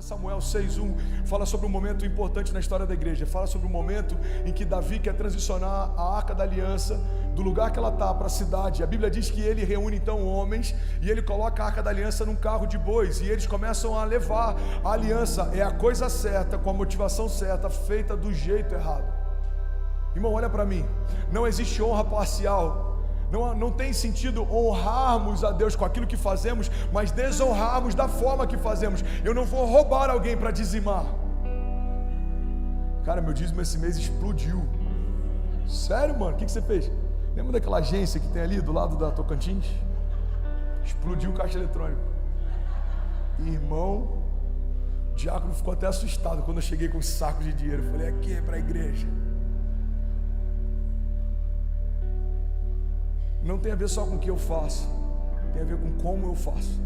Samuel 6:1 fala sobre um momento importante na história da igreja. Fala sobre o momento em que Davi quer transicionar a Arca da Aliança do lugar que ela está para a cidade. A Bíblia diz que ele reúne então homens e ele coloca a Arca da Aliança num carro de bois e eles começam a levar a aliança. É a coisa certa, com a motivação certa, feita do jeito errado. Irmão, olha para mim, não existe honra parcial. Não tem sentido honrarmos a Deus com aquilo que fazemos, mas desonrarmos da forma que fazemos. Eu não vou roubar alguém para dizimar. Cara, meu dízimo esse mês explodiu. Sério, mano? O que você fez? Lembra daquela agência que tem ali do lado da Tocantins? Explodiu o caixa eletrônico. Irmão, o diácono ficou até assustado quando eu cheguei com esse saco de dinheiro. Eu falei, aqui é para a igreja. Não tem a ver só com o que eu faço, tem a ver com como eu faço.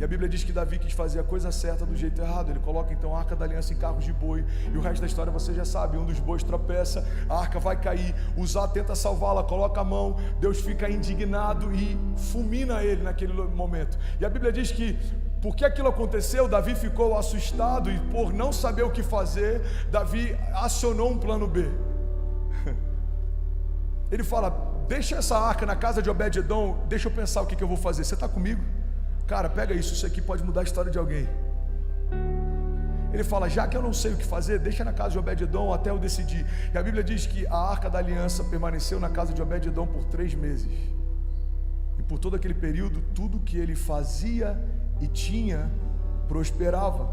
E a Bíblia diz que Davi quis fazer a coisa certa do jeito errado. Ele coloca então a Arca da Aliança em carros de boi, e o resto da história você já sabe. Um dos bois tropeça, a arca vai cair, Uzá tenta salvá-la, coloca a mão, Deus fica indignado e fulmina ele naquele momento. E a Bíblia diz que porque aquilo aconteceu, Davi ficou assustado, e por não saber o que fazer, Davi acionou um plano B. Ele fala, deixa essa arca na casa de Obed-Edom, deixa eu pensar o que eu vou fazer. Você está comigo? Cara, pega isso aqui pode mudar a história de alguém. Ele fala, já que eu não sei o que fazer, deixa na casa de Obed-Edom até eu decidir. E a Bíblia diz que a Arca da Aliança permaneceu na casa de Obed-Edom por 3 meses. E por todo aquele período, tudo que ele fazia e tinha, prosperava.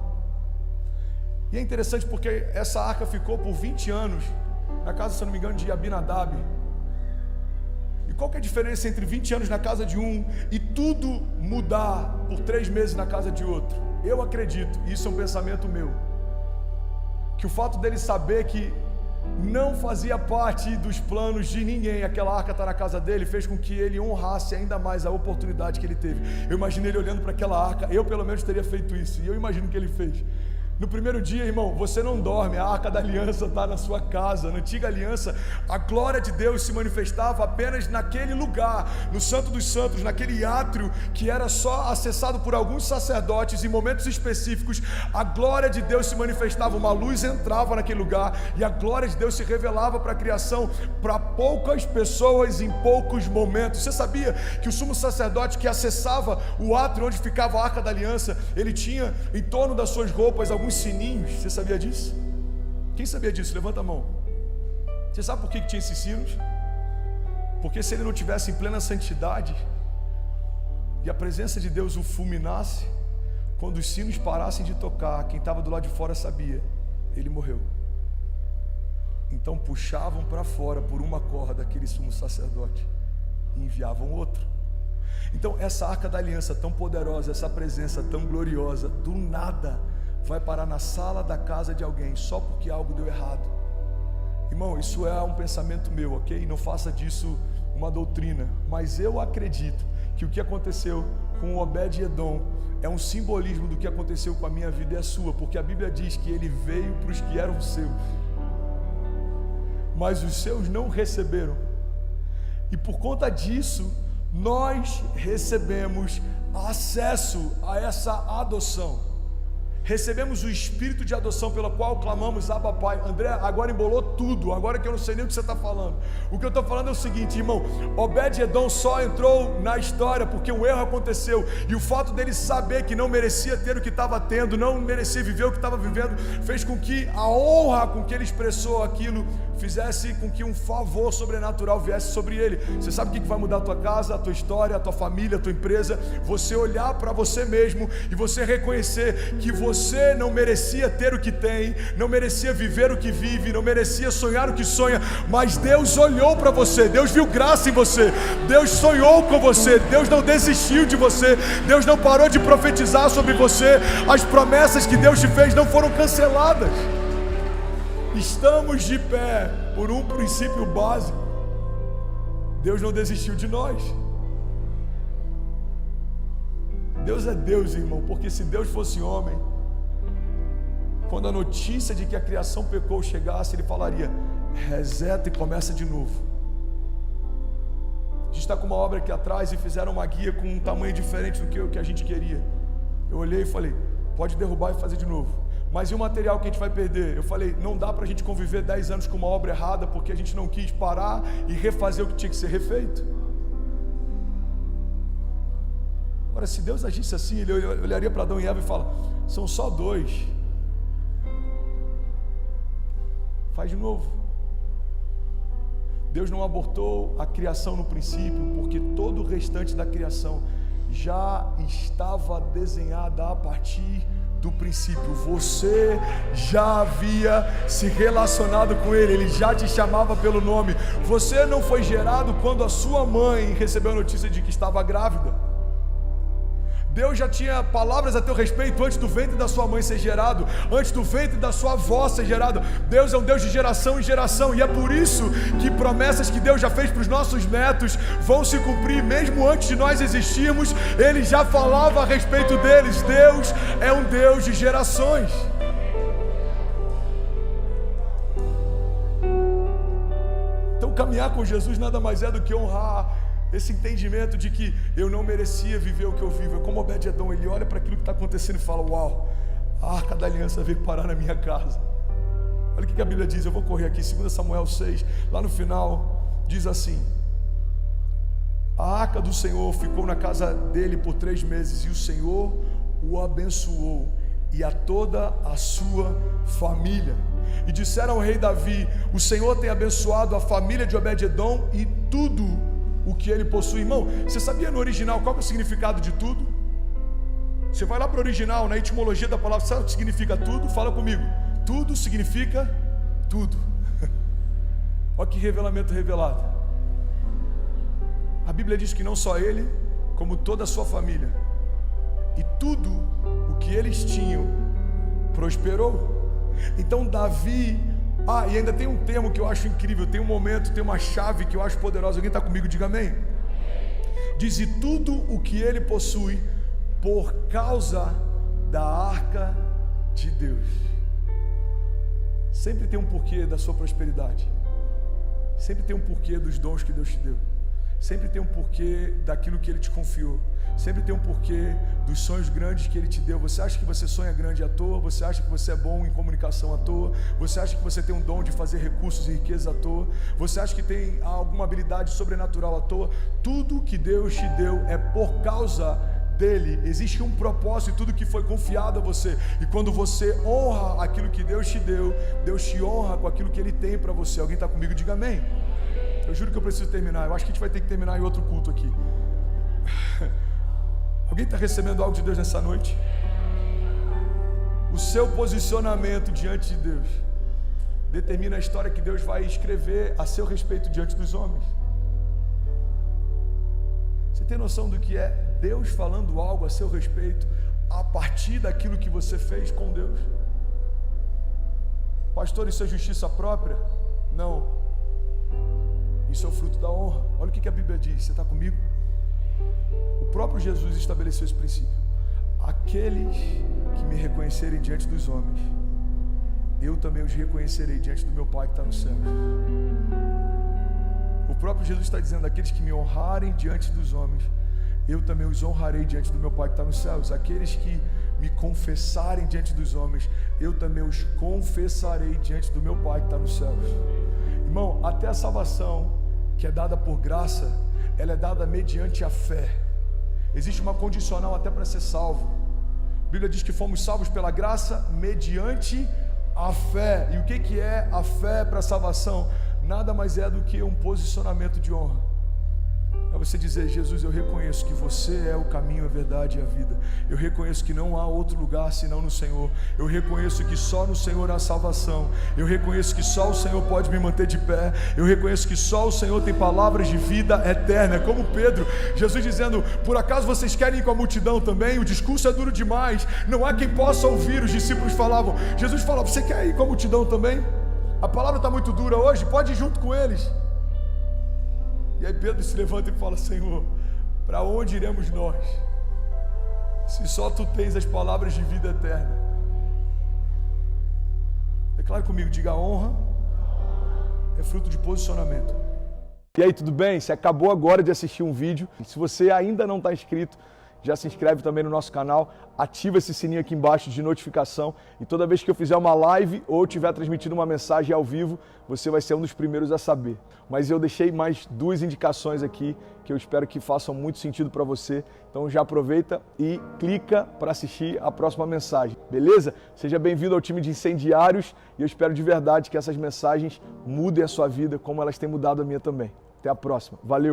E é interessante porque essa arca ficou por 20 anos na casa, se não me engano, de Abinadab. E qual que é a diferença entre 20 anos na casa de um e tudo mudar por 3 meses na casa de outro? Eu acredito, e isso é um pensamento meu, que o fato dele saber que não fazia parte dos planos de ninguém aquela arca estar na casa dele, fez com que ele honrasse ainda mais a oportunidade que ele teve. Eu imaginei ele olhando para aquela arca, eu pelo menos teria feito isso, e eu imagino que ele fez. No primeiro dia, irmão, você não dorme, a Arca da Aliança está na sua casa. Na antiga aliança, a glória de Deus se manifestava apenas naquele lugar, no Santo dos Santos, naquele átrio que era só acessado por alguns sacerdotes em momentos específicos. A glória de Deus se manifestava, uma luz entrava naquele lugar e a glória de Deus se revelava para a criação, para poucas pessoas em poucos momentos. Você sabia que o sumo sacerdote que acessava o átrio onde ficava a Arca da Aliança, ele tinha em torno das suas roupas alguns sininhos? Você sabia disso? Quem sabia disso? Levanta a mão. Você sabe por que tinha esses sinos? Porque se ele não tivesse em plena santidade e a presença de Deus o fulminasse, quando os sinos parassem de tocar, quem estava do lado de fora sabia, ele morreu. Então puxavam para fora por uma corda aquele sumo sacerdote e enviavam outro. Então essa Arca da Aliança tão poderosa, essa presença tão gloriosa, do nada vai parar na sala da casa de alguém só porque algo deu errado. Irmão, isso é um pensamento meu, ok? Não faça disso uma doutrina, mas eu acredito que o que aconteceu com Obed-Edom é um simbolismo do que aconteceu com a minha vida e a sua, porque a Bíblia diz que ele veio para os que eram seus, mas os seus não receberam, e por conta disso nós recebemos acesso a essa adoção. Recebemos o espírito de adoção pelo qual clamamos Abba Pai. André, agora embolou tudo, agora que eu não sei nem o que você está falando. O que eu estou falando é o seguinte, irmão, Obed-Edom só entrou na história porque um erro aconteceu, e o fato dele saber que não merecia ter o que estava tendo, não merecia viver o que estava vivendo, fez com que a honra com que ele expressou aquilo fizesse com que um favor sobrenatural viesse sobre ele. Você sabe o que vai mudar a tua casa, a tua história, a tua família, a tua empresa? Você olhar para você mesmo e você reconhecer que você não merecia ter o que tem, não merecia viver o que vive, não merecia sonhar o que sonha, mas Deus olhou para você, Deus viu graça em você, Deus sonhou com você, Deus não desistiu de você, Deus não parou de profetizar sobre você, as promessas que Deus te fez não foram canceladas. Estamos de pé por um princípio básico: Deus não desistiu de nós. Deus é Deus, irmão, porque se Deus fosse homem, quando a notícia de que a criação pecou chegasse, ele falaria: reseta e começa de novo. A gente está com uma obra aqui atrás e fizeram uma guia com um tamanho diferente do que a gente queria. Eu olhei e falei: pode derrubar e fazer de novo. Mas e o material que a gente vai perder? Eu falei, não dá pra gente conviver 10 anos com uma obra errada, porque a gente não quis parar e refazer o que tinha que ser refeito. Agora, se Deus agisse assim, Ele olharia para Adão e Eva e fala, são só 2. Faz de novo. Deus não abortou a criação no princípio, porque todo o restante da criação já estava desenhada a partir do princípio. Você já havia se relacionado com Ele, Ele já te chamava pelo nome. Você não foi gerado quando a sua mãe recebeu a notícia de que estava grávida. Deus já tinha palavras a teu respeito antes do ventre da sua mãe ser gerado, antes do ventre da sua avó ser gerado. Deus é um Deus de geração em geração, e é por isso que promessas que Deus já fez para os nossos netos vão se cumprir, mesmo antes de nós existirmos. Ele já falava a respeito deles. Deus é um Deus de gerações. Então caminhar com Jesus nada mais é do que honrar esse entendimento de que eu não merecia viver o que eu vivo. É como Obed-Edom, ele olha para aquilo que está acontecendo e fala, uau, a Arca da Aliança veio parar na minha casa. Olha o que a Bíblia diz, eu vou correr aqui, 2 Samuel 6, lá no final, diz assim, a Arca do Senhor ficou na casa dele por 3 meses, e o Senhor o abençoou, e a toda a sua família. E disseram ao rei Davi, o Senhor tem abençoado a família de Obed-Edom e tudo o que ele possui. Irmão, você sabia no original qual é o significado de tudo? Você vai lá para o original, na etimologia da palavra, sabe o que significa tudo? Fala comigo. Tudo significa tudo. Olha que revelamento revelado. A Bíblia diz que não só ele, como toda a sua família, e tudo o que eles tinham prosperou. Então Davi, e ainda tem um termo que eu acho incrível, tem um momento, tem uma chave que eu acho poderosa. Alguém está comigo? Diga amém. Diz, e tudo o que ele possui por causa da Arca de Deus. Sempre tem um porquê da sua prosperidade. Sempre tem um porquê dos dons que Deus te deu. Sempre tem um porquê daquilo que Ele te confiou. Sempre tem um porquê dos sonhos grandes que Ele te deu. Você acha que você sonha grande à toa? Você acha que você é bom em comunicação à toa? Você acha que você tem um dom de fazer recursos e riqueza à toa? Você acha que tem alguma habilidade sobrenatural à toa? Tudo que Deus te deu é por causa dele. Existe um propósito em tudo que foi confiado a você. E quando você honra aquilo que Deus te deu, Deus te honra com aquilo que Ele tem para você. Alguém está comigo? Diga amém. Eu juro que eu preciso terminar. Eu acho que a gente vai ter que terminar em outro culto aqui. Alguém está recebendo algo de Deus nessa noite? O seu posicionamento diante de Deus determina a história que Deus vai escrever a seu respeito diante dos homens. Você tem noção do que é Deus falando algo a seu respeito a partir daquilo que você fez com Deus? Pastor, isso é justiça própria? Não. Isso é o fruto da honra. Olha o que a Bíblia diz. Você está comigo? O próprio Jesus estabeleceu esse princípio. Aqueles que me reconhecerem diante dos homens, eu também os reconhecerei diante do meu Pai que está no céu. O próprio Jesus está dizendo, aqueles que me honrarem diante dos homens, eu também os honrarei diante do meu Pai que está nos céus. Aqueles que me confessarem diante dos homens, eu também os confessarei diante do meu Pai que está nos céus. Irmão, até a salvação que é dada por graça, ela é dada mediante a fé. Existe uma condicional até para ser salvo. A Bíblia diz que fomos salvos pela graça mediante a fé. E o que é a fé para a salvação? Nada mais é do que um posicionamento de honra. É você dizer, Jesus, eu reconheço que você é o caminho, a verdade e a vida. Eu reconheço que não há outro lugar senão no Senhor. Eu reconheço que só no Senhor há salvação. Eu reconheço que só o Senhor pode me manter de pé. Eu reconheço que só o Senhor tem palavras de vida eterna. É como Pedro, Jesus dizendo, por acaso vocês querem ir com a multidão também? O discurso é duro demais, não há quem possa ouvir. Os discípulos falavam, Jesus falava, você quer ir com a multidão também? A palavra está muito dura hoje, pode ir junto com eles. E aí Pedro se levanta e fala, Senhor, para onde iremos nós, se só Tu tens as palavras de vida eterna? Declare comigo, diga, a honra é fruto de posicionamento. E aí, tudo bem? Você acabou agora de assistir um vídeo. Se você ainda não está inscrito, já se inscreve também no nosso canal, ativa esse sininho aqui embaixo de notificação e toda vez que eu fizer uma live ou estiver transmitindo uma mensagem ao vivo, você vai ser um dos primeiros a saber. Mas eu deixei mais 2 indicações aqui que eu espero que façam muito sentido para você. Então já aproveita e clica para assistir a próxima mensagem, beleza? Seja bem-vindo ao time de incendiários e eu espero de verdade que essas mensagens mudem a sua vida como elas têm mudado a minha também. Até a próxima. Valeu!